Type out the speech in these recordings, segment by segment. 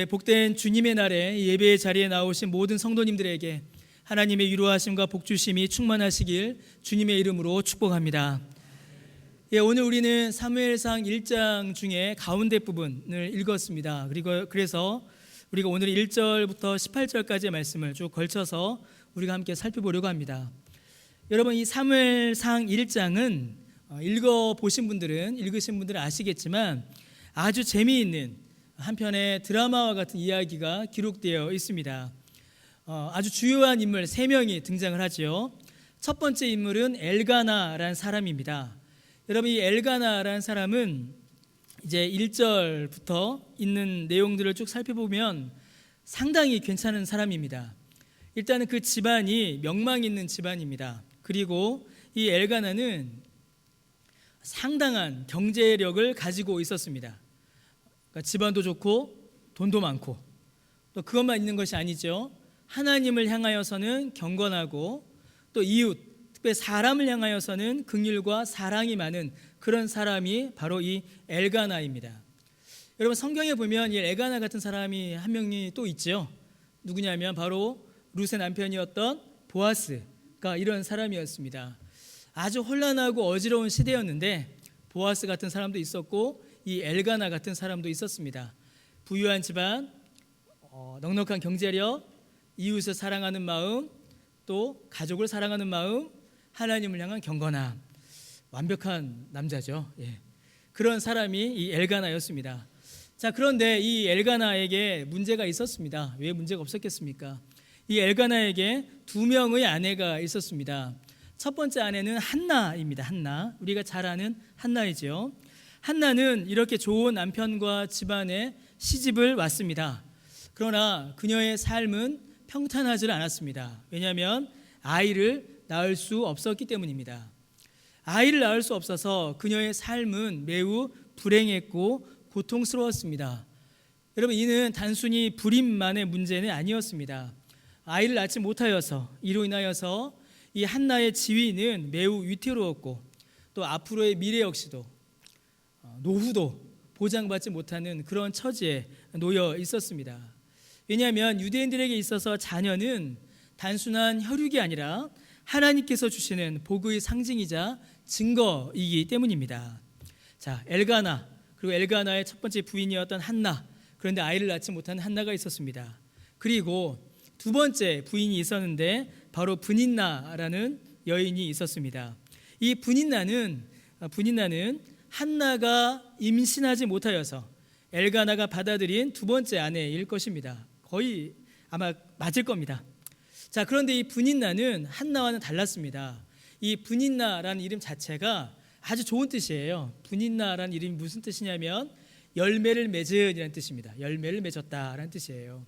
복된 주님의 날에 예배의 자리에 나오신 모든 성도님들에게 하나님의 위로하심과 복주심이 충만하시길 주님의 이름으로 축복합니다. 오늘 우리는 사무엘상 1장 중에 가운데 부분을 읽었습니다. 그래서 우리가 오늘 1절부터 18절까지의 말씀을 쭉 걸쳐서 우리가 함께 살펴보려고 합니다. 여러분, 이 사무엘상 1장은 읽으신 분들은 아시겠지만 아주 재미있는 한편의 드라마와 같은 이야기가 기록되어 있습니다. 아주 주요한 인물 3명이 등장을 하죠. 첫 번째 인물은 엘가나라는 사람입니다. 여러분, 이 엘가나라는 사람은 이제 1절부터 있는 내용들을 쭉 살펴보면 상당히 괜찮은 사람입니다. 일단은 그 집안이 명망 있는 집안입니다. 그리고 이 엘가나는 상당한 경제력을 가지고 있었습니다. 그러니까 집안도 좋고 돈도 많고, 또 그것만 있는 것이 아니죠. 하나님을 향하여서는 경건하고, 또 이웃, 특별히 사람을 향하여서는 긍휼과 사랑이 많은 그런 사람이 바로 이 엘가나입니다. 여러분, 성경에 보면 이 엘가나 같은 사람이 한 명이 또 있죠. 누구냐면 바로 룻의 남편이었던 보아스가 이런 사람이었습니다. 아주 혼란하고 어지러운 시대였는데 보아스 같은 사람도 있었고 이 엘가나 같은 사람도 있었습니다. 부유한 집안, 넉넉한 경제력, 이웃을 사랑하는 마음, 또 가족을 사랑하는 마음, 하나님을 향한 경건함, 완벽한 남자죠. 그런 사람이 이 엘가나였습니다. 자, 그런데 이 엘가나에게 문제가 있었습니다. 왜 문제가 없었겠습니까? 이 엘가나에게 2명의 아내가 있었습니다. 첫 번째 아내는 한나입니다. 한나, 우리가 잘 아는 한나이죠. 한나는 이렇게 좋은 남편과 집안에 시집을 왔습니다. 그러나 그녀의 삶은 평탄하지 않았습니다. 왜냐하면 아이를 낳을 수 없었기 때문입니다. 아이를 낳을 수 없어서 그녀의 삶은 매우 불행했고 고통스러웠습니다. 여러분, 이는 단순히 불임만의 문제는 아니었습니다. 아이를 낳지 못하여서, 이로 인하여서 이 한나의 지위는 매우 위태로웠고, 또 앞으로의 미래 역시도 노후도 보장받지 못하는 그런 처지에 놓여 있었습니다. 왜냐하면 유대인들에게 있어서 자녀는 단순한 혈육이 아니라 하나님께서 주시는 복의 상징이자 증거이기 때문입니다. 자, 엘가나, 그리고 엘가나의 첫 번째 부인이었던 한나, 그런데 아이를 낳지 못한 한나가 있었습니다. 그리고 두 번째 부인이 있었는데 바로 브닌나라는 여인이 있었습니다. 이 브닌나는 한나가 임신하지 못하여서 엘가나가 받아들인 두 번째 아내일 것입니다. 거의 아마 맞을 겁니다. 자, 그런데 이 브닌나는 한나와는 달랐습니다. 이 브닌나라는 이름 자체가 아주 좋은 뜻이에요. 브닌나라는 이름이 무슨 뜻이냐면 열매를 맺은이라는 뜻입니다. 열매를 맺었다라는 뜻이에요.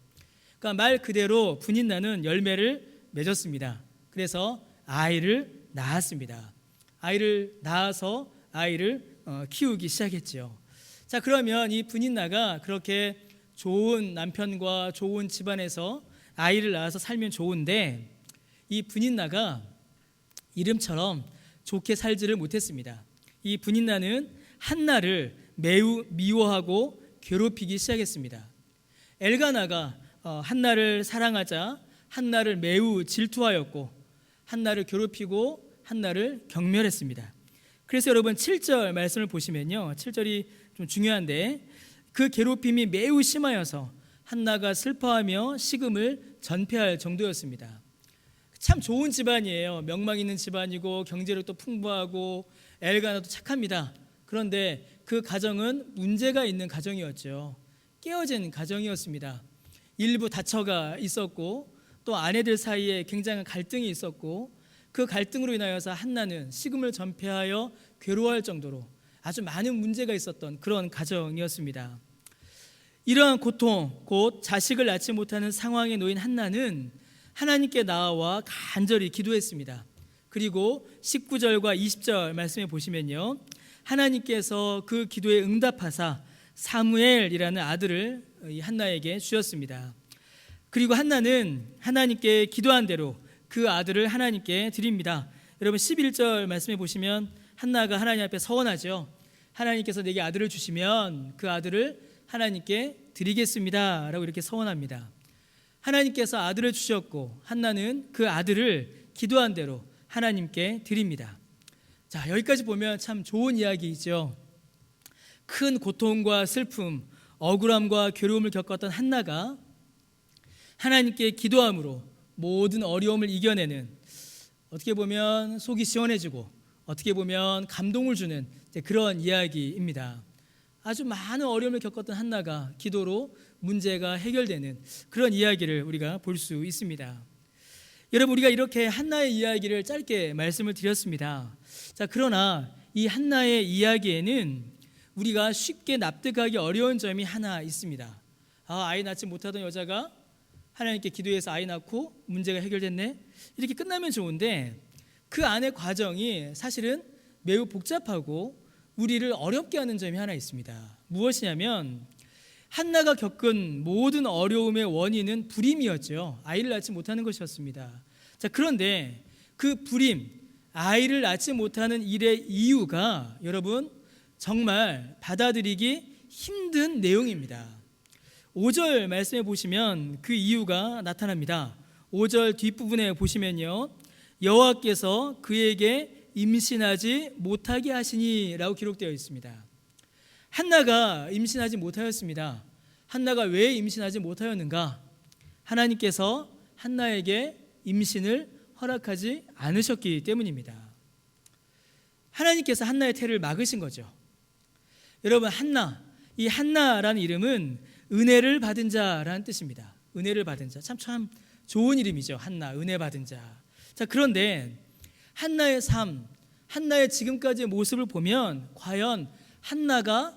그러니까 말 그대로 브닌나는 열매를 맺었습니다. 그래서 아이를 낳았습니다. 아이를 낳아서 아이를 키우기 시작했죠. 자, 그러면 이 브닌나가 그렇게 좋은 남편과 좋은 집안에서 아이를 낳아서 살면 좋은데 이 브닌나가 이름처럼 좋게 살지를 못했습니다. 이 브닌나는 한나를 매우 미워하고 괴롭히기 시작했습니다. 엘가나가 한나를 사랑하자 한나를 매우 질투하였고 한나를 괴롭히고 한나를 경멸했습니다. 그래서 여러분 7절 말씀을 보시면요, 7절이 좀 중요한데 그 괴롭힘이 매우 심하여서 한나가 슬퍼하며 식음을 전폐할 정도였습니다. 참 좋은 집안이에요. 명망 있는 집안이고 경제력도 풍부하고 엘가나도 착합니다. 그런데 그 가정은 문제가 있는 가정이었죠. 깨어진 가정이었습니다. 일부 다처가 있었고 또 아내들 사이에 굉장한 갈등이 있었고 그 갈등으로 인하여서 한나는 식음을 전폐하여 괴로워할 정도로 아주 많은 문제가 있었던 그런 가정이었습니다. 이러한 고통, 곧 자식을 낳지 못하는 상황에 놓인 한나는 하나님께 나아와 간절히 기도했습니다. 그리고 19절과 20절 말씀에 보시면요, 하나님께서 그 기도에 응답하사 사무엘이라는 아들을 한나에게 주셨습니다. 그리고 한나는 하나님께 기도한 대로 그 아들을 하나님께 드립니다. 여러분 11절 말씀해 보시면 한나가 하나님 앞에 서원하죠. 하나님께서 내게 아들을 주시면 그 아들을 하나님께 드리겠습니다 라고 이렇게 서원합니다. 하나님께서 아들을 주셨고 한나는 그 아들을 기도한 대로 하나님께 드립니다. 자, 여기까지 보면 참 좋은 이야기이죠. 큰 고통과 슬픔, 억울함과 괴로움을 겪었던 한나가 하나님께 기도함으로 모든 어려움을 이겨내는, 어떻게 보면 속이 시원해지고 어떻게 보면 감동을 주는 그런 이야기입니다. 아주 많은 어려움을 겪었던 한나가 기도로 문제가 해결되는 그런 이야기를 우리가 볼 수 있습니다. 여러분, 우리가 이렇게 한나의 이야기를 짧게 말씀을 드렸습니다. 자, 그러나 이 한나의 이야기에는 우리가 쉽게 납득하기 어려운 점이 하나 있습니다. 아이 낳지 못하던 여자가 하나님께 기도해서 아이 낳고 문제가 해결됐네, 이렇게 끝나면 좋은데 그 안의 과정이 사실은 매우 복잡하고 우리를 어렵게 하는 점이 하나 있습니다. 무엇이냐면 한나가 겪은 모든 어려움의 원인은 불임이었죠. 아이를 낳지 못하는 것이었습니다. 자, 그런데 그 불임, 아이를 낳지 못하는 일의 이유가 여러분 정말 받아들이기 힘든 내용입니다. 5절 말씀해 보시면 그 이유가 나타납니다. 5절 뒷부분에 보시면요, 여호와께서 그에게 임신하지 못하게 하시니 라고 기록되어 있습니다. 한나가 임신하지 못하였습니다. 한나가 왜 임신하지 못하였는가? 하나님께서 한나에게 임신을 허락하지 않으셨기 때문입니다. 하나님께서 한나의 태를 막으신 거죠. 여러분, 한나, 이 한나라는 이름은 은혜를 받은 자라는 뜻입니다. 은혜를 받은 자, 참 좋은 이름이죠. 한나, 은혜 받은 자. 자, 그런데 한나의 삶, 한나의 지금까지의 모습을 보면 과연 한나가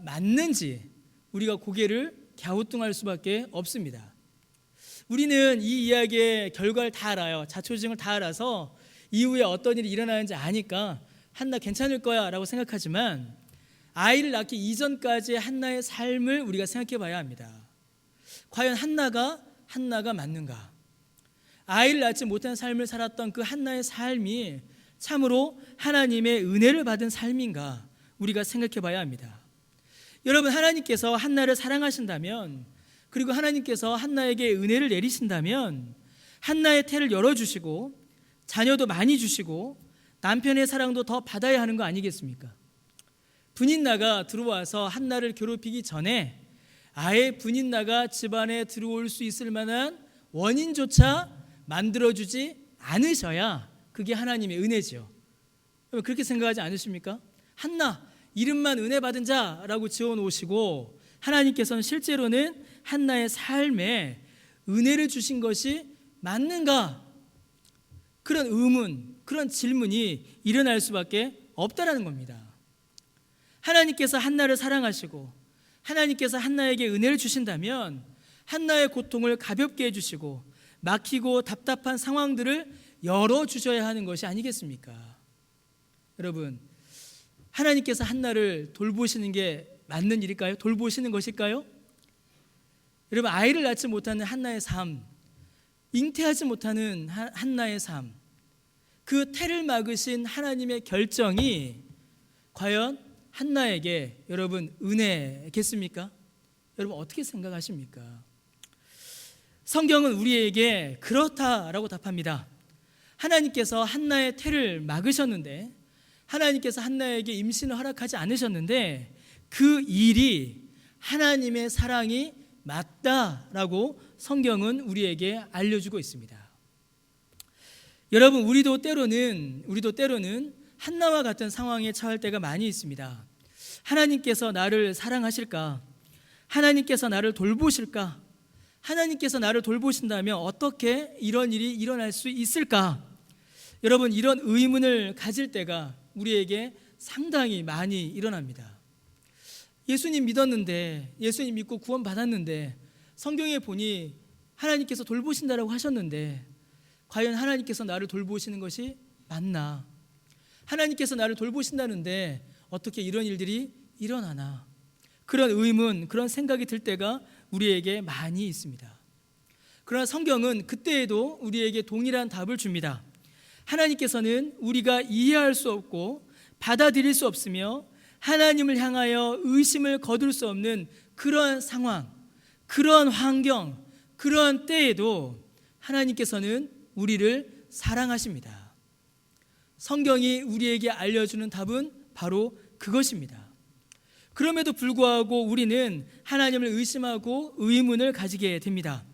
맞는지 우리가 고개를 갸우뚱할 수밖에 없습니다. 우리는 이 이야기의 결과를 다 알아요. 자초지종을 다 알아서 이후에 어떤 일이 일어나는지 아니까 한나 괜찮을 거야 라고 생각하지만 아이를 낳기 이전까지의 한나의 삶을 우리가 생각해 봐야 합니다. 과연 한나가 맞는가? 아이를 낳지 못한 삶을 살았던 그 한나의 삶이 참으로 하나님의 은혜를 받은 삶인가 우리가 생각해 봐야 합니다. 여러분, 하나님께서 한나를 사랑하신다면, 그리고 하나님께서 한나에게 은혜를 내리신다면 한나의 태를 열어주시고 자녀도 많이 주시고 남편의 사랑도 더 받아야 하는 거 아니겠습니까? 분인나가 들어와서 한나를 괴롭히기 전에 아예 분인나가 집안에 들어올 수 있을 만한 원인조차 만들어주지 않으셔야 그게 하나님의 은혜죠. 그렇게 생각하지 않으십니까? 한나, 이름만 은혜 받은 자라고 지어놓으시고 하나님께서는 실제로는 한나의 삶에 은혜를 주신 것이 맞는가? 그런 의문, 그런 질문이 일어날 수밖에 없다라는 겁니다. 하나님께서 한나를 사랑하시고 하나님께서 한나에게 은혜를 주신다면 한나의 고통을 가볍게 해주시고 막히고 답답한 상황들을 열어주셔야 하는 것이 아니겠습니까? 여러분, 하나님께서 한나를 돌보시는 게 맞는 일일까요? 돌보시는 것일까요? 여러분, 아이를 낳지 못하는 한나의 삶, 잉태하지 못하는 한나의 삶, 그 태를 막으신 하나님의 결정이 과연 한나에게 여러분 은혜겠습니까? 여러분 어떻게 생각하십니까? 성경은 우리에게 그렇다라고 답합니다. 하나님께서 한나의 태를 막으셨는데, 하나님께서 한나에게 임신을 허락하지 않으셨는데 그 일이 하나님의 사랑이 맞다라고 성경은 우리에게 알려주고 있습니다. 여러분, 우리도 때로는 한나와 같은 상황에 처할 때가 많이 있습니다. 하나님께서 나를 사랑하실까? 하나님께서 나를 돌보실까? 하나님께서 나를 돌보신다면 어떻게 이런 일이 일어날 수 있을까? 여러분, 이런 의문을 가질 때가 우리에게 상당히 많이 일어납니다. 예수님 믿었는데, 예수님 믿고 구원 받았는데, 성경에 보니 하나님께서 돌보신다라고 하셨는데 과연 하나님께서 나를 돌보시는 것이 맞나? 하나님께서 나를 돌보신다는데 어떻게 이런 일들이 일어나나? 그런 의문, 그런 생각이 들 때가 우리에게 많이 있습니다. 그러나 성경은 그때에도 우리에게 동일한 답을 줍니다. 하나님께서는 우리가 이해할 수 없고 받아들일 수 없으며 하나님을 향하여 의심을 거둘 수 없는 그런 상황, 그런 환경, 그런 때에도 하나님께서는 우리를 사랑하십니다. 성경이 우리에게 알려주는 답은 바로 그것입니다. 그럼에도 불구하고 우리는 하나님을 의심하고 의문을 가지게 됩니다.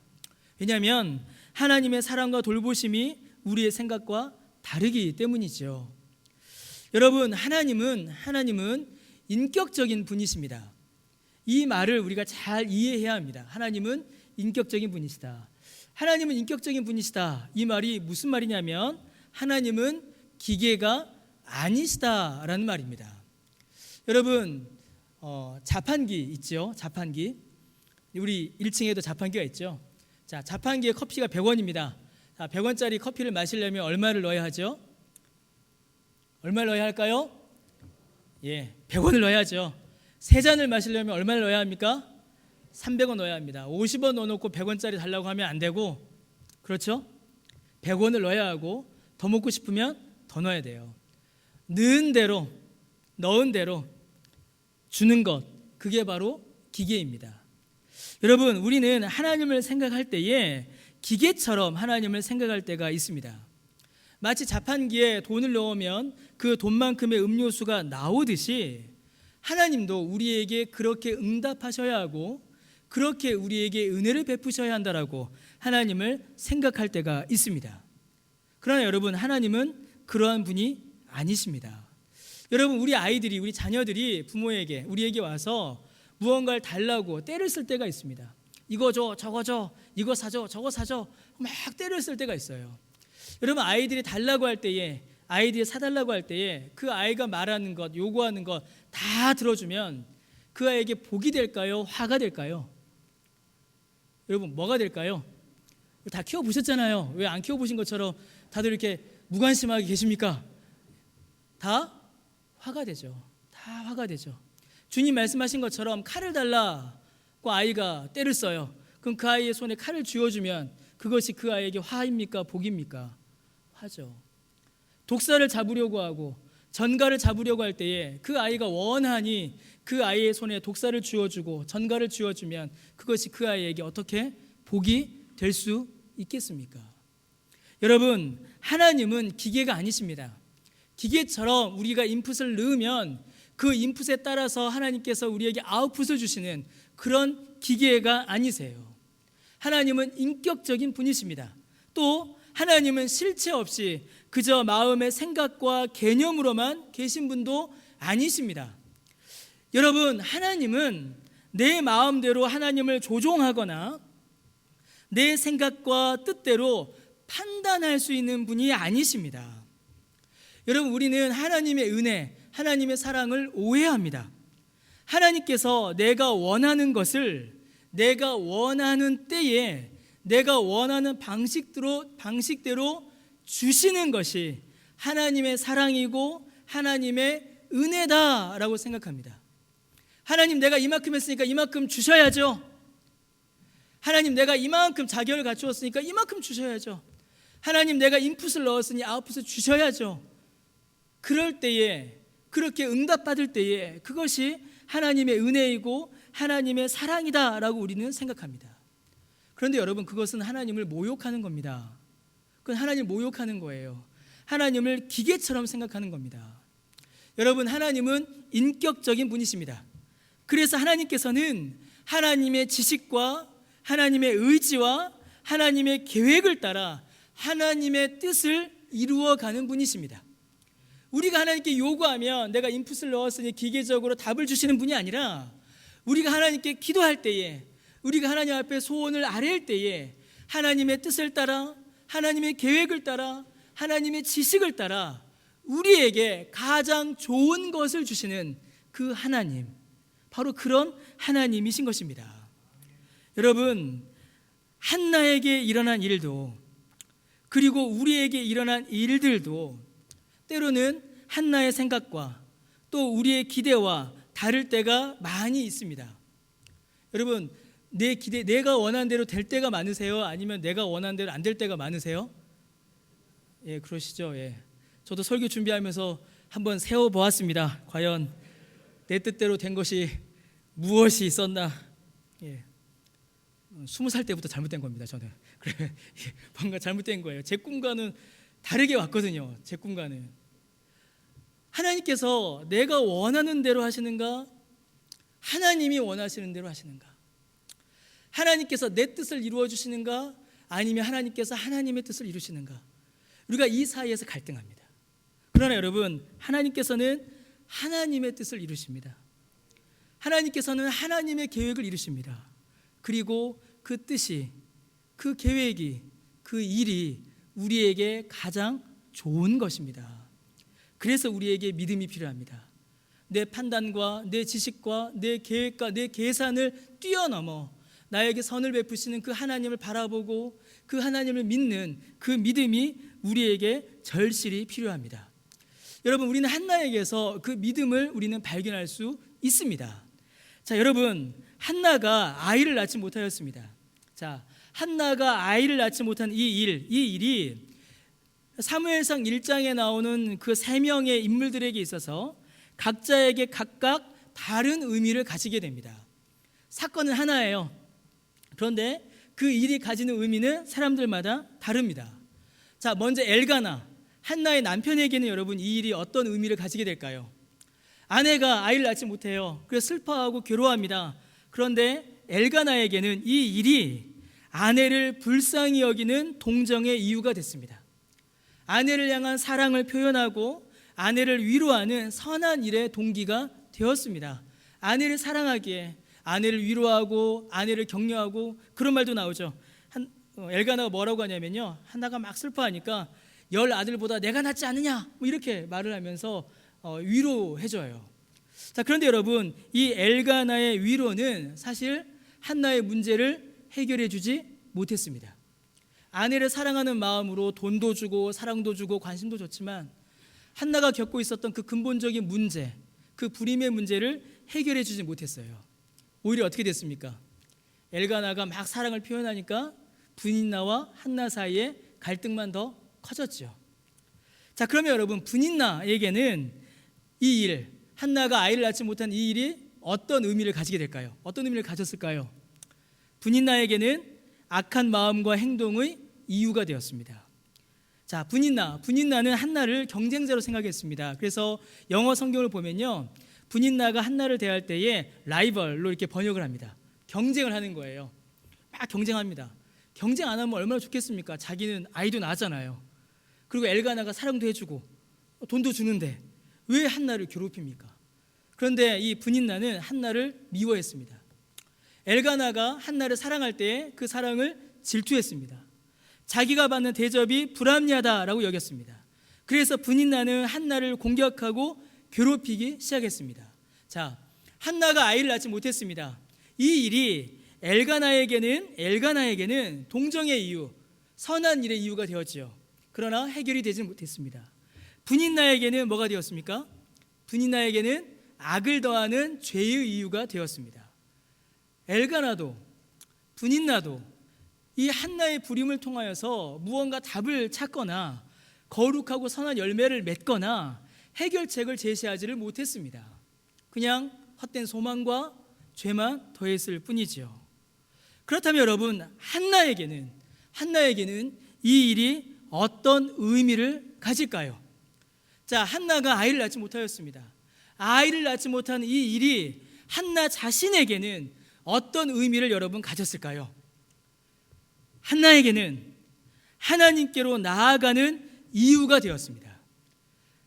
왜냐하면 하나님의 사랑과 돌보심이 우리의 생각과 다르기 때문이죠. 여러분, 하나님은 인격적인 분이십니다. 이 말을 우리가 잘 이해해야 합니다. 하나님은 인격적인 분이시다. 하나님은 인격적인 분이시다. 이 말이 무슨 말이냐면 하나님은 기계가 아니시다라는 말입니다. 여러분, 자판기 있죠? 자판기. 우리 1층에도 자판기가 있죠. 자, 자판기에 커피가 100원입니다. 자, 100원짜리 커피를 마시려면 얼마를 넣어야 하죠? 얼마를 넣어야 할까요? 100원을 넣어야죠. 3잔을 마시려면 얼마를 넣어야 합니까? 300원 넣어야 합니다. 50원 넣어놓고 100원짜리 달라고 하면 안 되고, 그렇죠? 100원을 넣어야 하고, 더 먹고 싶으면 더 넣어야 돼요. 넣은 대로 주는 것, 그게 바로 기계입니다. 여러분, 우리는 하나님을 생각할 때에 기계처럼 하나님을 생각할 때가 있습니다. 마치 자판기에 돈을 넣으면 그 돈만큼의 음료수가 나오듯이 하나님도 우리에게 그렇게 응답하셔야 하고 그렇게 우리에게 은혜를 베푸셔야 한다라고 하나님을 생각할 때가 있습니다. 그러나 여러분, 하나님은 그러한 분이 아니십니다. 여러분, 우리 자녀들이 부모에게, 우리에게 와서 무언가를 달라고 떼를 쓸 때가 있습니다. 이거 줘, 저거 줘, 이거 사줘, 저거 사줘, 막 떼를 쓸 때가 있어요. 여러분, 아이들이 달라고 할 때에, 아이들이 사달라고 할 때에 그 아이가 말하는 것, 요구하는 것 다 들어주면 그 아이에게 복이 될까요? 화가 될까요? 여러분, 뭐가 될까요? 다 키워보셨잖아요. 왜 안 키워보신 것처럼 다들 이렇게 무관심하게 계십니까? 다 화가 되죠. 다 화가 되죠. 주님 말씀하신 것처럼 칼을 달라고 아이가 때를 써요. 그럼 그 아이의 손에 칼을 쥐어주면 그것이 그 아이에게 화입니까? 복입니까? 화죠. 독사를 잡으려고 하고 전갈을 잡으려고 할 때에 그 아이가 원하니 그 아이의 손에 독사를 쥐어주고 전갈을 쥐어주면 그것이 그 아이에게 어떻게 복이 될 수 있겠습니까? 여러분, 하나님은 기계가 아니십니다. 기계처럼 우리가 인풋을 넣으면 그 인풋에 따라서 하나님께서 우리에게 아웃풋을 주시는 그런 기계가 아니세요. 하나님은 인격적인 분이십니다. 또 하나님은 실체 없이 그저 마음의 생각과 개념으로만 계신 분도 아니십니다. 여러분, 하나님은 내 마음대로 하나님을 조종하거나 내 생각과 뜻대로 판단할 수 있는 분이 아니십니다. 여러분, 우리는 하나님의 은혜, 하나님의 사랑을 오해합니다. 하나님께서 내가 원하는 것을 내가 원하는 때에 내가 원하는 방식대로 주시는 것이 하나님의 사랑이고 하나님의 은혜다라고 생각합니다. 하나님, 내가 이만큼 했으니까 이만큼 주셔야죠. 하나님, 내가 이만큼 자격을 갖추었으니까 이만큼 주셔야죠. 하나님, 내가 인풋을 넣었으니 아웃풋을 주셔야죠. 그럴 때에, 그렇게 응답받을 때에 그것이 하나님의 은혜이고 하나님의 사랑이다라고 우리는 생각합니다. 그런데 여러분, 그것은 하나님을 모욕하는 겁니다. 그건 하나님을 모욕하는 거예요. 하나님을 기계처럼 생각하는 겁니다. 여러분, 하나님은 인격적인 분이십니다. 그래서 하나님께서는 하나님의 지식과 하나님의 의지와 하나님의 계획을 따라 하나님의 뜻을 이루어가는 분이십니다. 우리가 하나님께 요구하면 내가 인풋을 넣었으니 기계적으로 답을 주시는 분이 아니라 우리가 하나님께 기도할 때에, 우리가 하나님 앞에 소원을 아뢰일 때에 하나님의 뜻을 따라, 하나님의 계획을 따라, 하나님의 지식을 따라 우리에게 가장 좋은 것을 주시는 그 하나님, 바로 그런 하나님이신 것입니다. 여러분, 한나에게 일어난 일도, 그리고 우리에게 일어난 일들도 때로는 한나의 생각과 또 우리의 기대와 다를 때가 많이 있습니다. 여러분, 내가 원하는 대로 될 때가 많으세요? 아니면 내가 원하는 대로 안 될 때가 많으세요? 예, 그러시죠. 예. 저도 설교 준비하면서 한번 세워보았습니다. 과연 내 뜻대로 된 것이 무엇이 있었나? 20살 때부터 잘못된 겁니다. 저는 그래 뭔가 잘못된 거예요. 제 꿈과는 다르게 왔거든요. 제 꿈과는 하나님께서 내가 원하는 대로 하시는가, 하나님이 원하시는 대로 하시는가, 하나님께서 내 뜻을 이루어 주시는가, 아니면 하나님께서 하나님의 뜻을 이루시는가. 우리가 이 사이에서 갈등합니다. 그러나 여러분, 하나님께서는 하나님의 뜻을 이루십니다. 하나님께서는 하나님의 계획을 이루십니다. 그리고 그 뜻이, 그 계획이, 그 일이 우리에게 가장 좋은 것입니다. 그래서 우리에게 믿음이 필요합니다. 내 판단과 내 지식과 내 계획과 내 계산을 뛰어넘어 나에게 선을 베푸시는 그 하나님을 바라보고 그 하나님을 믿는 그 믿음이 우리에게 절실히 필요합니다. 여러분, 우리는 한나에게서 그 믿음을 우리는 발견할 수 있습니다. 자, 여러분, 한나가 아이를 낳지 못하였습니다. 자, 한나가 아이를 낳지 못한 이 일이 사무엘상 1장에 나오는 그 3명의 인물들에게 있어서 각자에게 각각 다른 의미를 가지게 됩니다. 사건은 하나예요. 그런데 그 일이 가지는 의미는 사람들마다 다릅니다. 자, 먼저 엘가나, 한나의 남편에게는 여러분 이 일이 어떤 의미를 가지게 될까요? 아내가 아이를 낳지 못해요. 그래서 슬퍼하고 괴로워합니다. 그런데 엘가나에게는 이 일이 아내를 불쌍히 여기는 동정의 이유가 됐습니다. 아내를 향한 사랑을 표현하고 아내를 위로하는 선한 일의 동기가 되었습니다. 아내를 사랑하기에, 아내를 위로하고 아내를 격려하고, 그런 말도 나오죠. 엘가나가 뭐라고 하냐면요, 한나가 막 슬퍼하니까 10 아들보다 내가 낫지 않느냐, 뭐 이렇게 말을 하면서 위로해줘요. 자, 그런데 여러분, 이 엘가나의 위로는 사실 한나의 문제를 해결해 주지 못했습니다. 아내를 사랑하는 마음으로 돈도 주고 사랑도 주고 관심도 줬지만 한나가 겪고 있었던 그 근본적인 문제, 그 불임의 문제를 해결해 주지 못했어요. 오히려 어떻게 됐습니까? 엘가나가 막 사랑을 표현하니까 분인나와 한나 사이에 갈등만 더 커졌죠. 자, 그러면 여러분, 분인나에게는 이 일, 한나가 아이를 낳지 못한 이 일이 어떤 의미를 가지게 될까요? 어떤 의미를 가졌을까요? 분인나에게는 악한 마음과 행동의 이유가 되었습니다. 자, 분인나는 한나를 경쟁자로 생각했습니다. 그래서 영어 성경을 보면요, 분인나가 한나를 대할 때에 라이벌로 이렇게 번역을 합니다. 경쟁을 하는 거예요. 막 경쟁합니다. 경쟁 안 하면 얼마나 좋겠습니까? 자기는 아이도 낳았잖아요. 그리고 엘가나가 사랑도 해주고 돈도 주는데 왜 한나를 괴롭힙니까? 그런데 이 분인나는 한나를 미워했습니다. 엘가나가 한나를 사랑할 때 그 사랑을 질투했습니다. 자기가 받는 대접이 불합리하다라고 여겼습니다. 그래서 분인나는 한나를 공격하고 괴롭히기 시작했습니다. 자, 한나가 아이를 낳지 못했습니다. 이 일이 엘가나에게는 동정의 이유, 선한 일의 이유가 되었지요. 그러나 해결이 되지 못했습니다. 분인나에게는 뭐가 되었습니까? 분인나에게는 악을 더하는 죄의 이유가 되었습니다. 엘가나도 분인나도 이 한나의 불임을 통하여서 무언가 답을 찾거나 거룩하고 선한 열매를 맺거나 해결책을 제시하지를 못했습니다. 그냥 헛된 소망과 죄만 더했을 뿐이지요. 그렇다면 여러분, 한나에게는 이 일이 어떤 의미를 가질까요? 자, 한나가 아이를 낳지 못하였습니다. 아이를 낳지 못한 이 일이 한나 자신에게는 어떤 의미를 여러분 가졌을까요? 한나에게는 하나님께로 나아가는 이유가 되었습니다.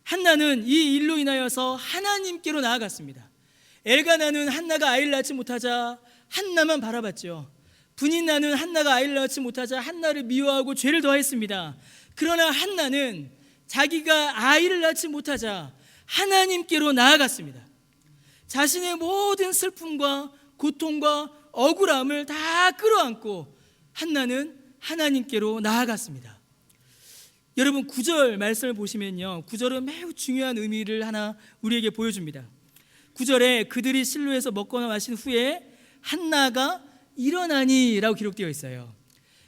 한나는 이 일로 인하여서 하나님께로 나아갔습니다. 엘가나는 한나가 아이를 낳지 못하자 한나만 바라봤죠. 분인나는 한나가 아이를 낳지 못하자 한나를 미워하고 죄를 더했습니다. 그러나 한나는 자기가 아이를 낳지 못하자 하나님께로 나아갔습니다. 자신의 모든 슬픔과 고통과 억울함을 다 끌어안고 한나는 하나님께로 나아갔습니다. 여러분, 9절 말씀을 보시면요, 9절은 매우 중요한 의미를 하나 우리에게 보여줍니다. 9절에 그들이 실로에서 먹거나 마신 후에 한나가 일어나니 라고 기록되어 있어요.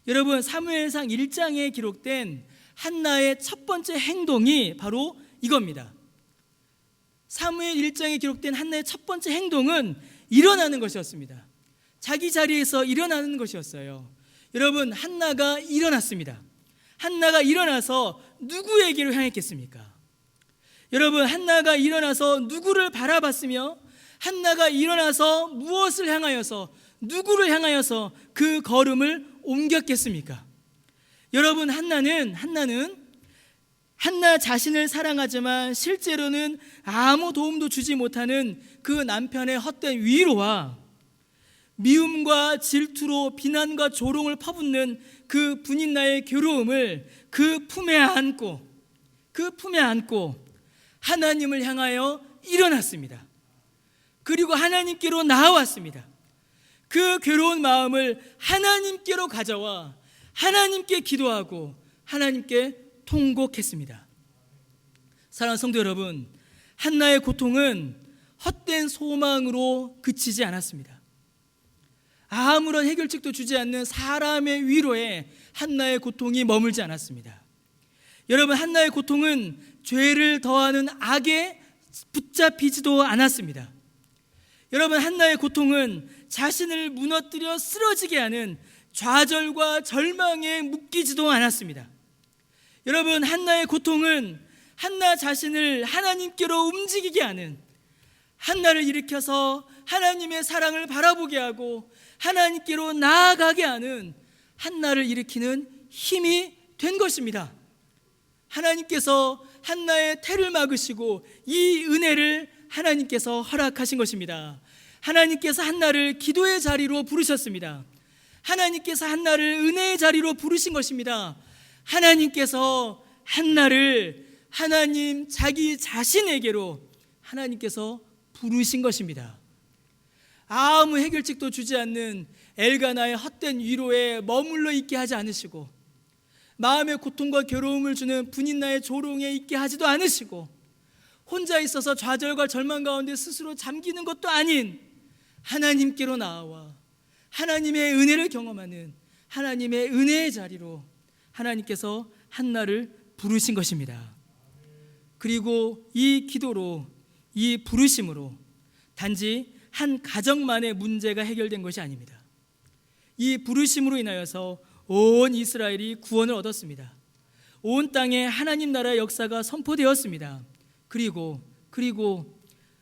여러분, 사무엘상 1장에 기록된 한나의 첫 번째 행동이 바로 이겁니다. 사무엘 1장에 기록된 한나의 첫 번째 행동은 일어나는 것이었습니다. 자기 자리에서 일어나는 것이었어요. 여러분, 한나가 일어났습니다. 한나가 일어나서 누구에게로 향했겠습니까? 여러분, 한나가 일어나서 누구를 바라봤으며 한나가 일어나서 무엇을 향하여서 누구를 향하여서 그 걸음을 옮겼겠습니까? 여러분, 한나는 한나 자신을 사랑하지만 실제로는 아무 도움도 주지 못하는 그 남편의 헛된 위로와 미움과 질투로 비난과 조롱을 퍼붓는 그 분인나의 괴로움을 그 품에 안고 하나님을 향하여 일어났습니다. 그리고 하나님께로 나아왔습니다. 그 괴로운 마음을 하나님께로 가져와 하나님께 기도하고 하나님께 통곡했습니다. 사랑하는 성도 여러분, 한나의 고통은 헛된 소망으로 그치지 않았습니다. 아무런 해결책도 주지 않는 사람의 위로에 한나의 고통이 머물지 않았습니다. 여러분, 한나의 고통은 죄를 더하는 악에 붙잡히지도 않았습니다. 여러분, 한나의 고통은 자신을 무너뜨려 쓰러지게 하는 좌절과 절망에 묶이지도 않았습니다. 여러분, 한나의 고통은 한나 자신을 하나님께로 움직이게 하는, 한나를 일으켜서 하나님의 사랑을 바라보게 하고 하나님께로 나아가게 하는 한나를 일으키는 힘이 된 것입니다. 하나님께서 한나의 태를 막으시고 이 은혜를 하나님께서 허락하신 것입니다. 하나님께서 한나를 기도의 자리로 부르셨습니다. 하나님께서 한나를 은혜의 자리로 부르신 것입니다. 하나님께서 한나를 하나님 자기 자신에게로 하나님께서 부르신 것입니다. 아무 해결책도 주지 않는 엘가나의 헛된 위로에 머물러 있게 하지 않으시고, 마음의 고통과 괴로움을 주는 분인나의 조롱에 있게 하지도 않으시고, 혼자 있어서 좌절과 절망 가운데 스스로 잠기는 것도 아닌 하나님께로 나아와 하나님의 은혜를 경험하는 하나님의 은혜의 자리로 하나님께서 한나를 부르신 것입니다. 그리고 이 기도로, 이 부르심으로 단지 한 가정만의 문제가 해결된 것이 아닙니다. 이 부르심으로 인하여서 온 이스라엘이 구원을 얻었습니다. 온 땅에 하나님 나라의 역사가 선포되었습니다. 그리고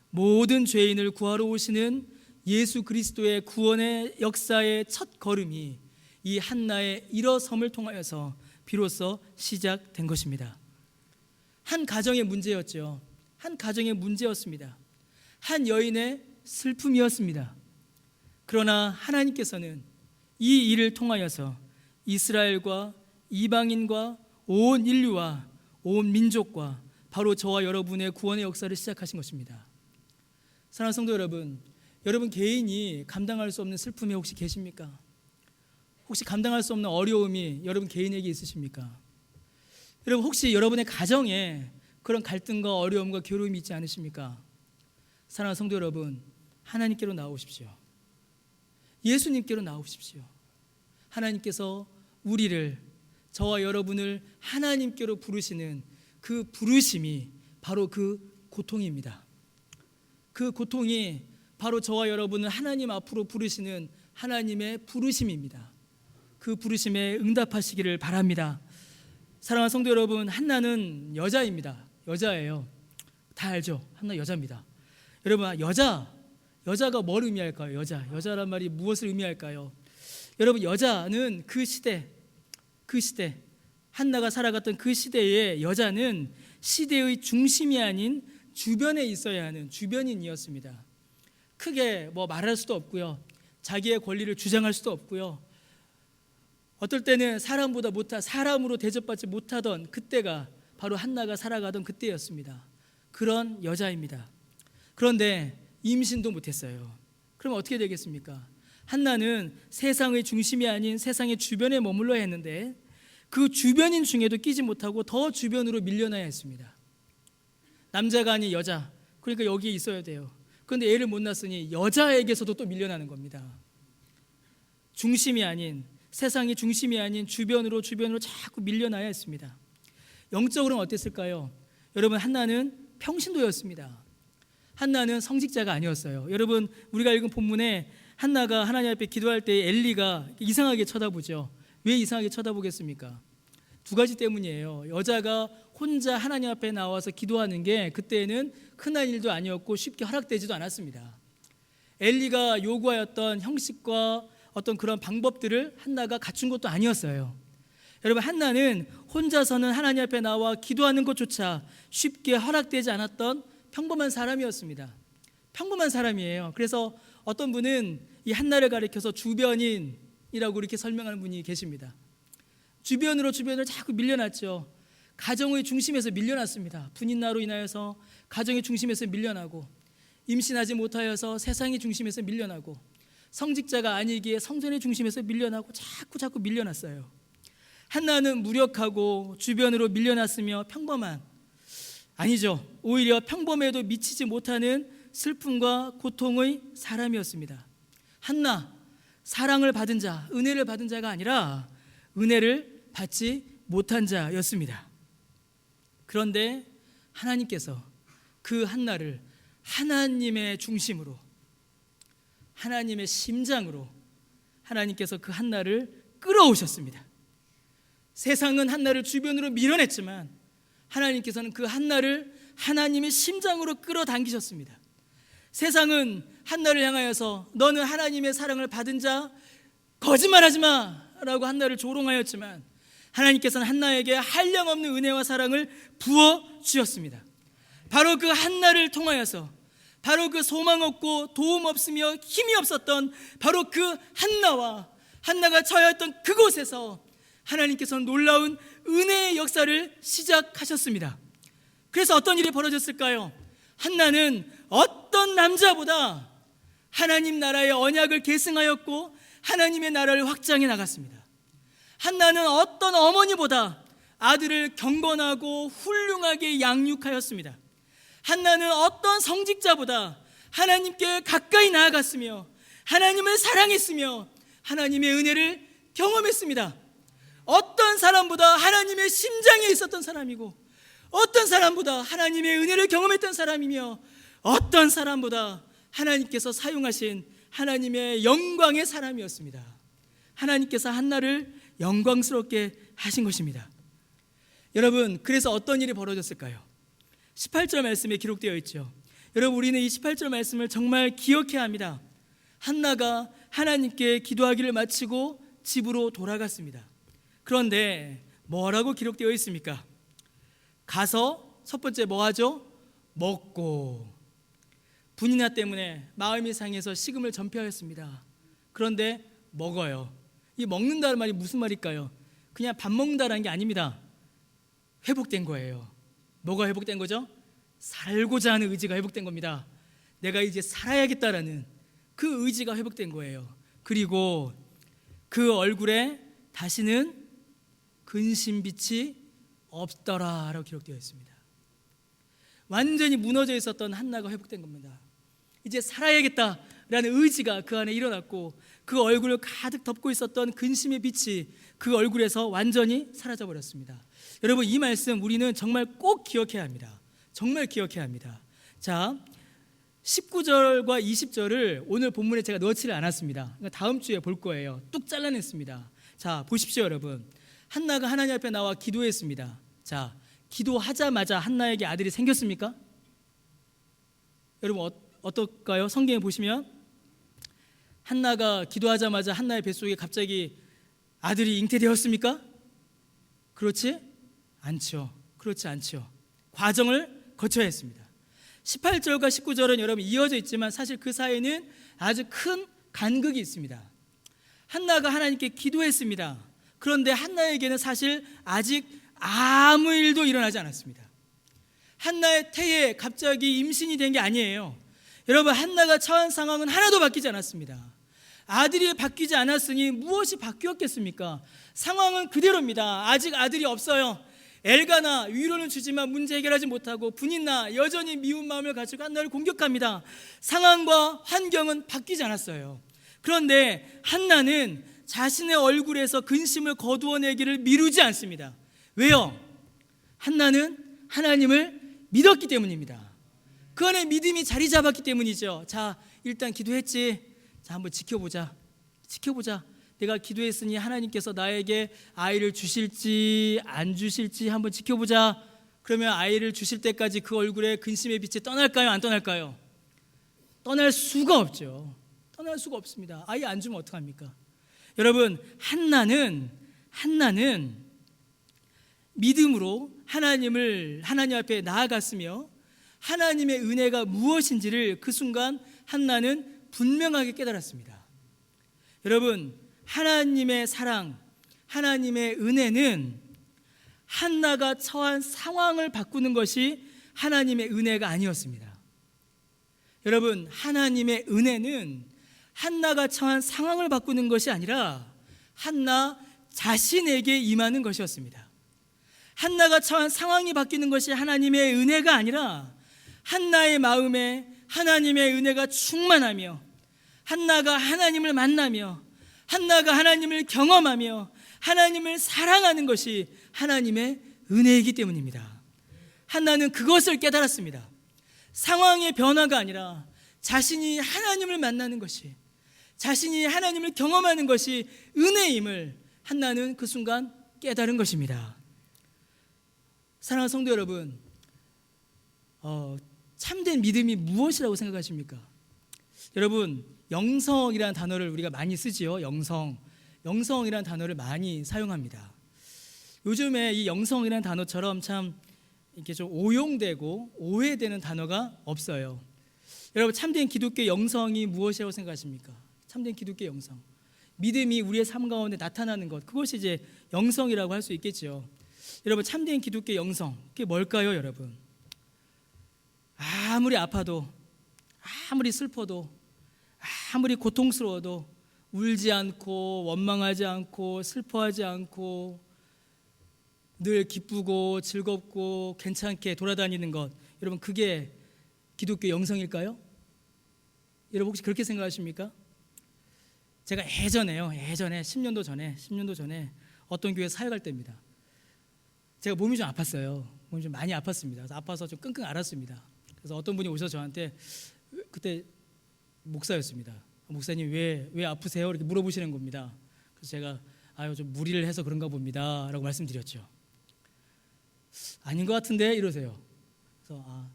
모든 죄인을 구하러 오시는 예수 그리스도의 구원의 역사의 첫 걸음이 이 한나의 일어섬을 통하여서 비로소 시작된 것입니다. 한 가정의 문제였죠. 한 가정의 문제였습니다. 한 여인의 슬픔이었습니다. 그러나 하나님께서는 이 일을 통하여서 이스라엘과 이방인과 온 인류와 온 민족과 바로 저와 여러분의 구원의 역사를 시작하신 것입니다. 사랑하는 성도 여러분, 여러분 개인이 감당할 수 없는 슬픔이 혹시 계십니까? 혹시 감당할 수 없는 어려움이 여러분 개인에게 있으십니까? 여러분, 혹시 여러분의 가정에 그런 갈등과 어려움과 괴로움이 있지 않으십니까? 사랑하는 성도 여러분, 하나님께로 나오십시오. 예수님께로 나오십시오. 하나님께서 우리를, 저와 여러분을 하나님께로 부르시는 그 부르심이 바로 그 고통입니다. 그 고통이 바로 저와 여러분을 하나님 앞으로 부르시는 하나님의 부르심입니다. 그 부르심에 응답하시기를 바랍니다. 사랑하는 성도 여러분, 한나는 여자입니다. 여자예요. 다 알죠? 한나 여자입니다. 여러분, 여자가 뭘 의미할까요? 여자란 말이 무엇을 의미할까요? 여러분, 여자는 그 시대 한나가 살아갔던 그 시대의 여자는 시대의 중심이 아닌 주변에 있어야 하는 주변인이었습니다. 크게 말할 수도 없고요, 자기의 권리를 주장할 수도 없고요, 어떨 때는 사람으로 대접받지 못하던 그때가 바로 한나가 살아가던 그때였습니다. 그런 여자입니다. 그런데 임신도 못했어요. 그럼 어떻게 되겠습니까? 한나는 세상의 중심이 아닌 세상의 주변에 머물러야 했는데 그 주변인 중에도 끼지 못하고 더 주변으로 밀려나야 했습니다. 남자가 아닌 여자, 그러니까 여기에 있어야 돼요. 그런데 애를 못 낳았으니 여자에게서도 또 밀려나는 겁니다. 중심이 아닌, 세상의 중심이 아닌 주변으로 자꾸 밀려나야 했습니다. 영적으로는 어땠을까요? 여러분, 한나는 평신도였습니다. 한나는 성직자가 아니었어요. 여러분, 우리가 읽은 본문에 한나가 하나님 앞에 기도할 때 엘리가 이상하게 쳐다보죠. 왜 이상하게 쳐다보겠습니까? 두 가지 때문이에요. 여자가 혼자 하나님 앞에 나와서 기도하는 게 그때는 흔한 일도 아니었고 쉽게 허락되지도 않았습니다. 엘리가 요구하였던 형식과 어떤 그런 방법들을 한나가 갖춘 것도 아니었어요. 여러분, 한나는 혼자서는 하나님 앞에 나와 기도하는 것조차 쉽게 허락되지 않았던 평범한 사람이었습니다. 평범한 사람이에요. 그래서 어떤 분은 이 한나를 가리켜서 주변인이라고 이렇게 설명하는 분이 계십니다. 주변으로 자꾸 밀려났죠. 가정의 중심에서 밀려났습니다. 분인나로 인하여서 가정의 중심에서 밀려나고, 임신하지 못하여서 세상의 중심에서 밀려나고, 성직자가 아니기에 성전의 중심에서 밀려나고 자꾸 밀려났어요. 한나는 무력하고 주변으로 밀려났으며 평범한, 아니죠, 오히려 평범에도 미치지 못하는 슬픔과 고통의 사람이었습니다. 한나, 사랑을 받은 자, 은혜를 받은 자가 아니라 은혜를 받지 못한 자였습니다. 그런데 하나님께서 그 한나를 하나님의 중심으로, 하나님의 심장으로 하나님께서 그 한나를 끌어오셨습니다. 세상은 한나를 주변으로 밀어냈지만 하나님께서는 그 한나를 하나님의 심장으로 끌어당기셨습니다. 세상은 한나를 향하여서 너는 하나님의 사랑을 받은 자, 거짓말하지 마라고 한나를 조롱하였지만 하나님께서는 한나에게 한량없는 은혜와 사랑을 부어주셨습니다. 바로 그 한나를 통하여서, 바로 그 소망 없고 도움 없으며 힘이 없었던 바로 그 한나가 처했던 그곳에서 하나님께서는 놀라운 은혜의 역사를 시작하셨습니다. 그래서 어떤 일이 벌어졌을까요? 한나는 어떤 남자보다 하나님 나라의 언약을 계승하였고 하나님의 나라를 확장해 나갔습니다. 한나는 어떤 어머니보다 아들을 경건하고 훌륭하게 양육하였습니다. 한나는 어떤 성직자보다 하나님께 가까이 나아갔으며 하나님을 사랑했으며 하나님의 은혜를 경험했습니다. 어떤 사람보다 하나님의 심장에 있었던 사람이고, 어떤 사람보다 하나님의 은혜를 경험했던 사람이며, 어떤 사람보다 하나님께서 사용하신 하나님의 영광의 사람이었습니다. 하나님께서 한나를 영광스럽게 하신 것입니다. 여러분, 그래서 어떤 일이 벌어졌을까요? 18절 말씀에 기록되어 있죠. 여러분, 우리는 이 18절 말씀을 정말 기억해야 합니다. 한나가 하나님께 기도하기를 마치고 집으로 돌아갔습니다. 그런데 뭐라고 기록되어 있습니까? 가서 첫 번째 뭐 하죠? 먹고. 분이나 때문에 마음이 상해서 식음을 전폐하였습니다. 그런데 먹어요. 이 먹는다는 말이 무슨 말일까요? 그냥 밥 먹는다는 게 아닙니다. 회복된 거예요. 뭐가 회복된 거죠? 살고자 하는 의지가 회복된 겁니다. 내가 이제 살아야겠다라는 그 의지가 회복된 거예요. 그리고 그 얼굴에 다시는 근심빛이 없더라라고 기록되어 있습니다. 완전히 무너져 있었던 한나가 회복된 겁니다. 이제 살아야겠다라는 의지가 그 안에 일어났고, 그 얼굴을 가득 덮고 있었던 근심의 빛이 그 얼굴에서 완전히 사라져 버렸습니다. 여러분, 이 말씀 우리는 정말 꼭 기억해야 합니다. 정말 기억해야 합니다. 자, 19절과 20절을 오늘 본문에 제가 넣지를 않았습니다. 다음 주에 볼 거예요. 뚝 잘라냈습니다. 자, 보십시오, 여러분. 한나가 하나님 앞에 나와 기도했습니다. 자, 기도하자마자 한나에게 아들이 생겼습니까? 여러분, 어떨까요? 성경에 보시면 한나가 기도하자마자 한나의 뱃속에 갑자기 아들이 잉태되었습니까? 그렇지 않죠. 그렇지 않죠. 과정을 거쳐야 했습니다. 18절과 19절은 여러분 이어져 있지만 사실 그 사이에는 아주 큰 간극이 있습니다. 한나가 하나님께 기도했습니다. 그런데 한나에게는 사실 아직 아무 일도 일어나지 않았습니다. 한나의 태에 갑자기 임신이 된 게 아니에요. 여러분, 한나가 처한 상황은 하나도 바뀌지 않았습니다. 아들이 바뀌지 않았으니 무엇이 바뀌었겠습니까? 상황은 그대로입니다. 아직 아들이 없어요. 엘가나 위로는 주지만 문제 해결하지 못하고 분인나 여전히 미운 마음을 가지고 한나를 공격합니다. 상황과 환경은 바뀌지 않았어요. 그런데 한나는 자신의 얼굴에서 근심을 거두어내기를 미루지 않습니다. 왜요? 한나는 하나님을 믿었기 때문입니다. 그 안에 믿음이 자리 잡았기 때문이죠. 자, 일단 기도했지. 자, 한번 지켜보자. 내가 기도했으니 하나님께서 나에게 아이를 주실지 안 주실지 한번 지켜보자. 그러면 아이를 주실 때까지 그 얼굴에 근심의 빛이 떠날까요, 안 떠날까요? 떠날 수가 없죠. 떠날 수가 없습니다. 아이 안 주면 어떡합니까? 여러분, 한나는 믿음으로 하나님 앞에 나아갔으며 하나님의 은혜가 무엇인지를 그 순간 한나는 분명하게 깨달았습니다. 여러분, 하나님의 사랑, 하나님의 은혜는 한나가 처한 상황을 바꾸는 것이 하나님의 은혜가 아니었습니다. 여러분, 하나님의 은혜는 한나가 처한 상황을 바꾸는 것이 아니라 한나 자신에게 임하는 것이었습니다. 한나가 처한 상황이 바뀌는 것이 하나님의 은혜가 아니라 한나의 마음에 하나님의 은혜가 충만하며 한나가 하나님을 만나며 한나가 하나님을 경험하며 하나님을 사랑하는 것이 하나님의 은혜이기 때문입니다. 한나는 그것을 깨달았습니다. 상황의 변화가 아니라 자신이 하나님을 만나는 것이, 자신이 하나님을 경험하는 것이 은혜임을 한나는 그 순간 깨달은 것입니다. 사랑하는 성도 여러분, 참된 믿음이 무엇이라고 생각하십니까? 여러분, 영성이라는 단어를 우리가 많이 쓰지요. 영성이라는 단어를 많이 사용합니다. 요즘에 이 영성이라는 단어처럼 참 이렇게 좀 오용되고 오해되는 단어가 없어요. 여러분, 참된 기독교의 영성이 무엇이라고 생각하십니까? 참된 기독교의 영성, 믿음이 우리의 삶 가운데 나타나는 것, 그것이 이제 영성이라고 할 수 있겠죠. 여러분, 참된 기독교의 영성, 그게 뭘까요, 여러분? 아무리 아파도, 아무리 슬퍼도, 아무리 고통스러워도 울지 않고 원망하지 않고 슬퍼하지 않고 늘 기쁘고 즐겁고 괜찮게 돌아다니는 것, 여러분, 그게 기독교 영성일까요? 여러분, 혹시 그렇게 생각하십니까? 제가 예전에 10년도 전에 어떤 교회 사역할 때입니다. 제가 몸이 좀 아팠어요. 몸이 좀 많이 아팠습니다. 그래서 아파서 좀 끙끙 앓았습니다. 그래서 어떤 분이 오셔서 저한테, 그때 목사였습니다. 목사님 왜 아프세요? 이렇게 물어보시는 겁니다. 그래서 제가 좀 무리를 해서 그런가 봅니다 라고 말씀드렸죠. 아닌 것 같은데 이러세요. 그래서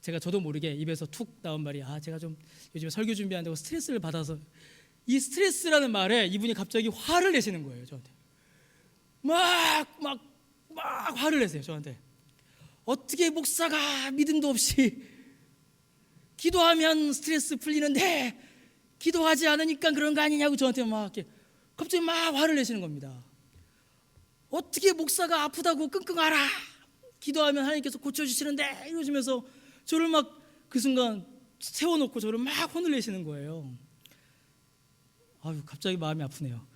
제가 저도 모르게 입에서 툭 나온 말이, 제가 좀 요즘에 설교 준비한다고 스트레스를 받아서, 이 스트레스라는 말에 이분이 갑자기 화를 내시는 거예요. 저한테 막 화를 내세요. 저한테 어떻게 목사가 믿음도 없이 기도하면 스트레스 풀리는데 기도하지 않으니까 그런 거 아니냐고 저한테 갑자기 화를 내시는 겁니다. 어떻게 목사가 아프다고 끙끙 앓아, 기도하면 하나님께서 고쳐주시는데 이러시면서 저를 그 순간 세워놓고 저를 혼을 내시는 거예요. 갑자기 마음이 아프네요.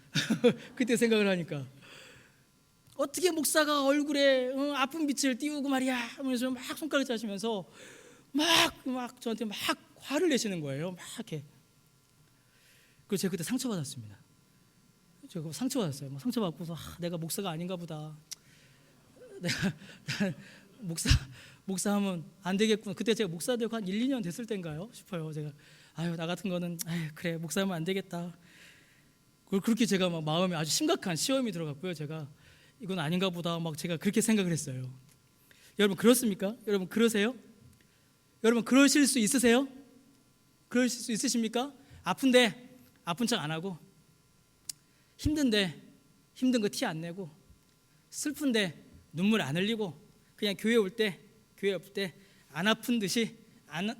그때 생각을 하니까 어떻게 목사가 얼굴에 아픈 빛을 띄우고 말이야 하면서 손가락 짜시면서 저한테 화를 내시는 거예요. 이렇게. 그래서 제가 그때 상처받았습니다. 제가 상처받았어요. 상처받고서 내가 목사가 아닌가 보다. 내가 목사하면 안 되겠구나. 그때 제가 목사 되고 한 1, 2년 됐을 때인가요 싶어요. 제가 나 같은 거는 그래, 목사하면 안 되겠다. 그렇게 제가 마음에 아주 심각한 시험이 들어갔고요. 제가 이건 아닌가 보다 제가 그렇게 생각을 했어요. 여러분, 그렇습니까? 여러분, 그러세요? 여러분, 그러실 수 있으세요? 그러실 수 있으십니까? 아픈데 아픈 척 안 하고, 힘든데 힘든 거 티 안 내고, 슬픈데 눈물 안 흘리고, 그냥 교회 올 때 안 아픈 듯이,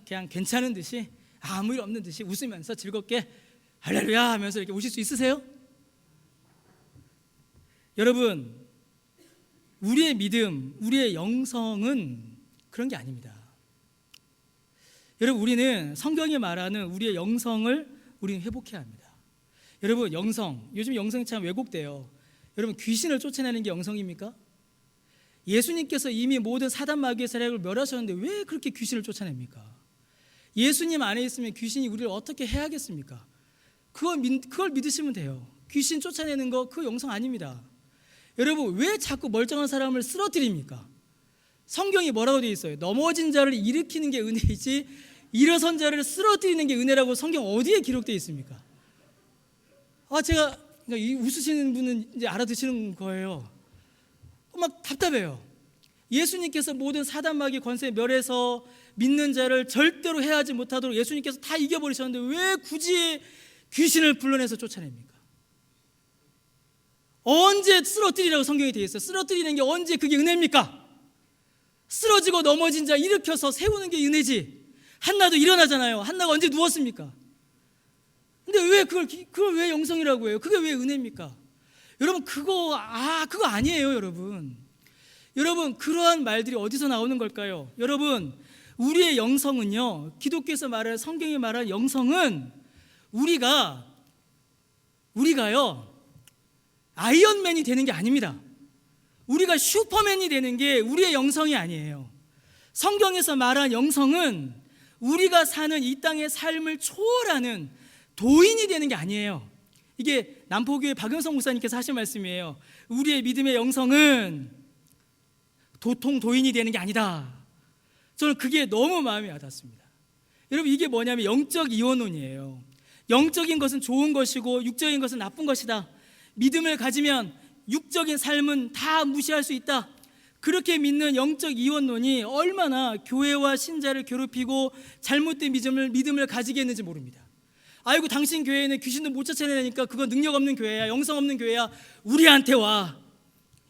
그냥 괜찮은 듯이, 아무 일 없는 듯이 웃으면서 즐겁게 할렐루야 하면서 이렇게 오실 수 있으세요? 여러분, 우리의 믿음, 우리의 영성은 그런 게 아닙니다. 여러분, 우리는 성경이 말하는 우리의 영성을 우리는 회복해야 합니다. 여러분, 요즘 영성이 참 왜곡돼요. 여러분, 귀신을 쫓아내는 게 영성입니까? 예수님께서 이미 모든 사단 마귀의 세력을 멸하셨는데 왜 그렇게 귀신을 쫓아냅니까? 예수님 안에 있으면 귀신이 우리를 어떻게 해야겠습니까? 그걸 믿으시면 돼요. 귀신 쫓아내는 거 그 영성 아닙니다. 여러분, 왜 자꾸 멀쩡한 사람을 쓰러뜨립니까? 성경이 뭐라고 되어 있어요? 넘어진 자를 일으키는 게 은혜이지 일어선 자를 쓰러뜨리는 게 은혜라고 성경 어디에 기록되어 있습니까? 제가 그러니까 웃으시는 분은 이제 알아듣시는 거예요. 막 답답해요. 예수님께서 모든 사단마귀 권세 멸해서 믿는 자를 절대로 해하지 못하도록 예수님께서 다 이겨버리셨는데 왜 굳이 귀신을 불러내서 쫓아냅니까? 언제 쓰러뜨리라고 성경이 되어 있어요? 쓰러뜨리는 게 언제 그게 은혜입니까? 쓰러지고 넘어진 자 일으켜서 세우는 게 은혜지. 한나도 일어나잖아요. 한나가 언제 누웠습니까? 근데 왜 그걸 왜 영성이라고 해요? 그게 왜 은혜입니까? 여러분 그거 아니에요, 여러분. 여러분 그러한 말들이 어디서 나오는 걸까요? 여러분 우리의 영성은요, 기독교에서 말하는 성경이 말하는 영성은 우리가요 아이언맨이 되는 게 아닙니다. 우리가 슈퍼맨이 되는 게 우리의 영성이 아니에요. 성경에서 말한 영성은 우리가 사는 이 땅의 삶을 초월하는 도인이 되는 게 아니에요. 이게 남포교회 박영성 목사님께서 하신 말씀이에요. 우리의 믿음의 영성은 도통 도인이 되는 게 아니다. 저는 그게 너무 마음에 와닿습니다. 여러분 이게 뭐냐면 영적 이원론이에요. 영적인 것은 좋은 것이고 육적인 것은 나쁜 것이다. 믿음을 가지면 육적인 삶은 다 무시할 수 있다. 그렇게 믿는 영적 이원론이 얼마나 교회와 신자를 괴롭히고 잘못된 믿음을 가지게 했는지 모릅니다. 아이고 당신 교회에는 귀신도 못 쫓아내니까 그거 능력 없는 교회야, 영성 없는 교회야, 우리한테 와.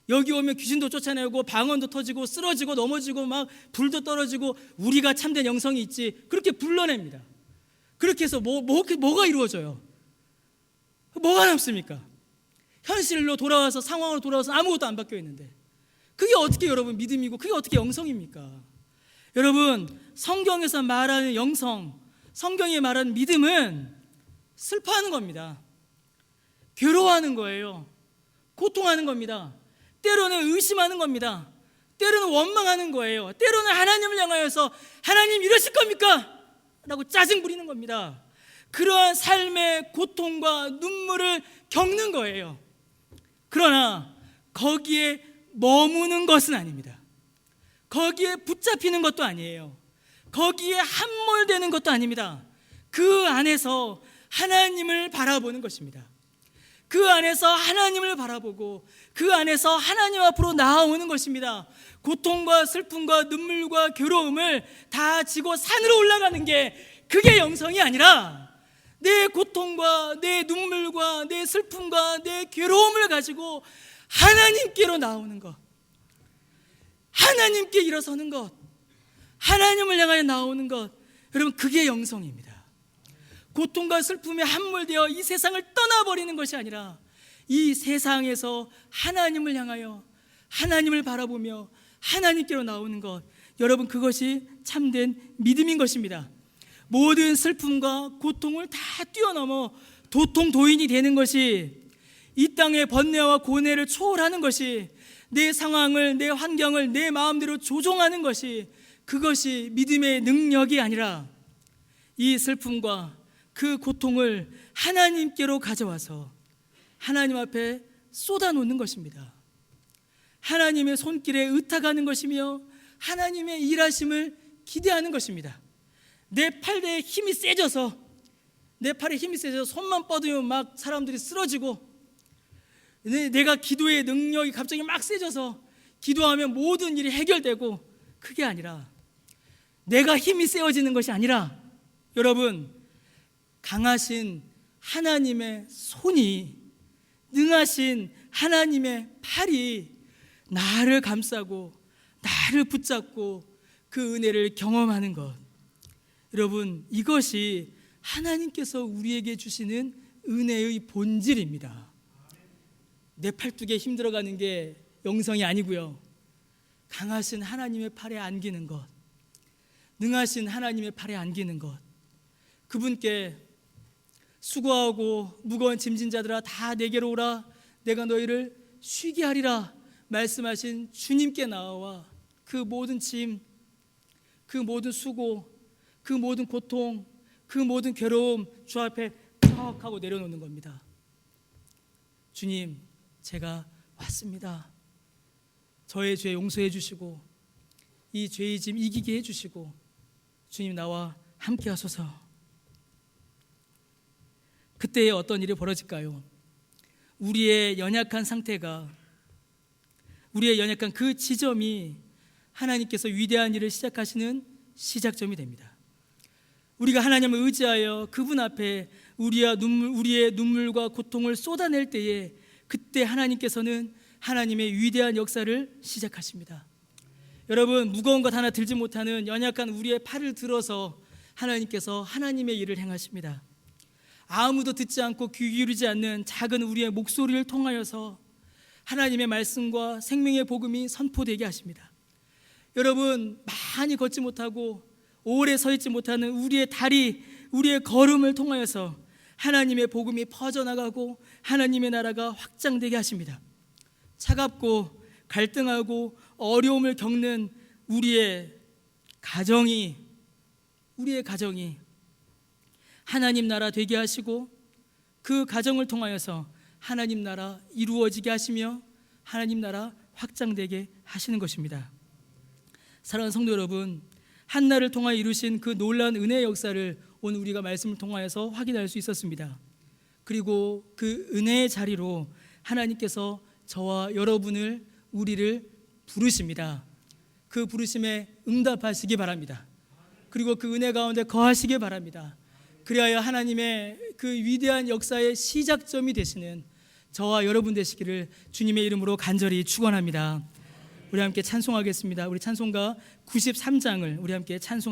여기 오면 귀신도 쫓아내고 방언도 터지고 쓰러지고 넘어지고 막 불도 떨어지고 우리가 참된 영성이 있지. 그렇게 불러냅니다. 그렇게 해서 뭐가 이루어져요? 뭐가 남습니까? 현실로 돌아와서 상황으로 돌아와서 아무것도 안 바뀌어 있는데 그게 어떻게 여러분 믿음이고 그게 어떻게 영성입니까? 여러분 성경에서 말하는 영성, 성경이 말하는 믿음은 슬퍼하는 겁니다. 괴로워하는 거예요. 고통하는 겁니다. 때로는 의심하는 겁니다. 때로는 원망하는 거예요. 때로는 하나님을 향하여서 하나님 이러실 겁니까? 라고 짜증 부리는 겁니다. 그러한 삶의 고통과 눈물을 겪는 거예요. 그러나 거기에 머무는 것은 아닙니다. 거기에 붙잡히는 것도 아니에요. 거기에 함몰되는 것도 아닙니다. 그 안에서 하나님을 바라보는 것입니다. 그 안에서 하나님을 바라보고 그 안에서 하나님 앞으로 나아오는 것입니다. 고통과 슬픔과 눈물과 괴로움을 다 지고 산으로 올라가는 게 그게 영성이 아니라 내 고통과 내 눈물과 내 슬픔과 내 괴로움을 가지고 하나님께로 나오는 것, 하나님께 일어서는 것, 하나님을 향하여 나오는 것, 여러분 그게 영성입니다. 고통과 슬픔에 함몰되어 이 세상을 떠나버리는 것이 아니라 이 세상에서 하나님을 향하여 하나님을 바라보며 하나님께로 나오는 것, 여러분 그것이 참된 믿음인 것입니다. 모든 슬픔과 고통을 다 뛰어넘어 도통 도인이 되는 것이, 이 땅의 번뇌와 고뇌를 초월하는 것이, 내 상황을, 내 환경을 내 마음대로 조종하는 것이, 그것이 믿음의 능력이 아니라 이 슬픔과 그 고통을 하나님께로 가져와서 하나님 앞에 쏟아놓는 것입니다. 하나님의 손길에 의탁하는 것이며 하나님의 일하심을 기대하는 것입니다. 내 팔에 힘이 세져서 손만 뻗으면 막 사람들이 쓰러지고, 내가 기도의 능력이 갑자기 막 세져서 기도하면 모든 일이 해결되고, 그게 아니라 내가 힘이 세워지는 것이 아니라, 여러분 강하신 하나님의 손이, 능하신 하나님의 팔이 나를 감싸고 나를 붙잡고 그 은혜를 경험하는 것, 여러분 이것이 하나님께서 우리에게 주시는 은혜의 본질입니다. 내 팔뚝에 힘들어가는 게 영성이 아니고요, 강하신 하나님의 팔에 안기는 것, 능하신 하나님의 팔에 안기는 것, 그분께 수고하고 무거운 짐진 자들아 다 내게로 오라, 내가 너희를 쉬게 하리라 말씀하신 주님께 나와 그 모든 짐, 그 모든 수고, 그 모든 고통, 그 모든 괴로움 주 앞에 턱 하고 내려놓는 겁니다. 주님, 제가 왔습니다. 저의 죄 용서해 주시고 이 죄의 짐 이기게 해 주시고, 주님 나와 함께 하소서. 그때에 어떤 일이 벌어질까요? 우리의 연약한 상태가, 우리의 연약한 그 지점이 하나님께서 위대한 일을 시작하시는 시작점이 됩니다. 우리가 하나님을 의지하여 그분 앞에 우리의 눈물과 고통을 쏟아낼 때에, 그때 하나님께서는 하나님의 위대한 역사를 시작하십니다. 여러분, 무거운 것 하나 들지 못하는 연약한 우리의 팔을 들어서 하나님께서 하나님의 일을 행하십니다. 아무도 듣지 않고 귀 기울이지 않는 작은 우리의 목소리를 통하여서 하나님의 말씀과 생명의 복음이 선포되게 하십니다. 여러분, 많이 걷지 못하고 오래 서 있지 못하는 우리의 다리, 우리의 걸음을 통하여서 하나님의 복음이 퍼져나가고 하나님의 나라가 확장되게 하십니다. 차갑고 갈등하고 어려움을 겪는 우리의 가정이 하나님 나라 되게 하시고, 그 가정을 통하여서 하나님 나라 이루어지게 하시며 하나님 나라 확장되게 하시는 것입니다. 사랑하는 성도 여러분, 한나를 통하여 이루신 그 놀라운 은혜의 역사를 오늘 우리가 말씀을 통하여서 확인할 수 있었습니다. 그리고 그 은혜의 자리로 하나님께서 저와 여러분을, 우리를 부르십니다. 그 부르심에 응답하시기 바랍니다. 그리고 그 은혜 가운데 거하시기 바랍니다. 그리하여 하나님의 그 위대한 역사의 시작점이 되시는 저와 여러분 되시기를 주님의 이름으로 간절히 축원합니다. 우리 함께 찬송하겠습니다. 우리 찬송가 93장을 우리 함께 찬송